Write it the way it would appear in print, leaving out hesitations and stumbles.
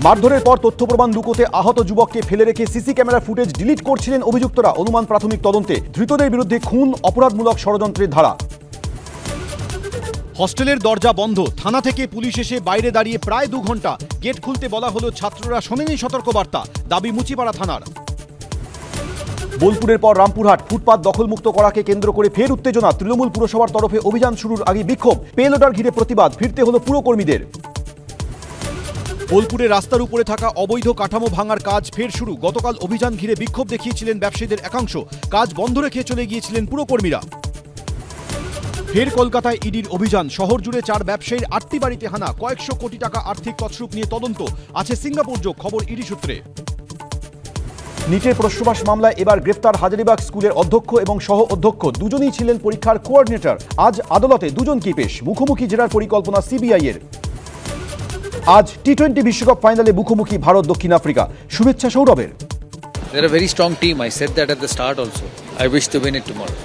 মারধরের পর তথ্য প্রমাণ লুকোতে আহত যুবককে ফেলে রেখে সিসি ক্যামেরা ফুটেজ ডিলিট করছিলেন অভিযুক্তরা। অনুমান প্রাথমিক তদন্তে ধৃতদের বিরুদ্ধে খুন, অপরাধমূলক ষড়যন্ত্রের ধারা। হস্টেলের দরজা বন্ধ, থানা থেকে পুলিশ এসে বাইরে দাঁড়িয়ে প্রায় 2 ঘন্টা। গেট খুলতে বলা হলো, ছাত্ররা শোনেনি সতর্কবার্তা, দাবি মুচিপাড়া থানার। বোলপুরের পর রামপুরহাট, ফুটপাত দখলমুক্ত করাকে কেন্দ্র করে ফের উত্তেজনা। তৃণমূল পুরসভার তরফে অভিযান শুরুর আগে বিক্ষোভ, পেলোডার ঘিরে প্রতিবাদ, ফিরতে হলো পুরকর্মীদের। বোলপুরে রাস্তার উপরে থাকা অবৈধ কাঠামো ভাঙার কাজ ফের শুরু। গতকাল অভিযান ঘিরে বিক্ষোভ দেখিয়েছিলেন ব্যবসায়ীদের একাংশ, কাজ বন্ধ রেখে চলে গিয়েছিলেন পুরকর্মীরা। ফের কলকাতায় ইডির অভিযান, শহর জুড়ে 4 ব্যবসায়ীর 8টি বাড়িতে হানা, কয়েকশো কোটি টাকা আর্থিক তছরূপ নিয়ে তদন্ত, আছে সিঙ্গাপুর যোগ, খবর ইডি সূত্রে। নিটের প্রশ্নবাস মামলায় এবার গ্রেফতার হাজারিবাগ স্কুলের অধ্যক্ষ এবং সহ অধ্যক্ষ, দুজনেই ছিলেন পরীক্ষার কোঅর্ডিনেটর। আজ আদালতে দুজনকেই পেশ, মুখোমুখি জেরার পরিকল্পনা সিবিআই এর। আজ টি20 বিশ্বকাপ ফাইনালে মুখোমুখি ভারত দক্ষিণ আফ্রিকা, শুভেচ্ছা সৌরভের। They're a very strong team. I said that at the start also. I wish to win it tomorrow.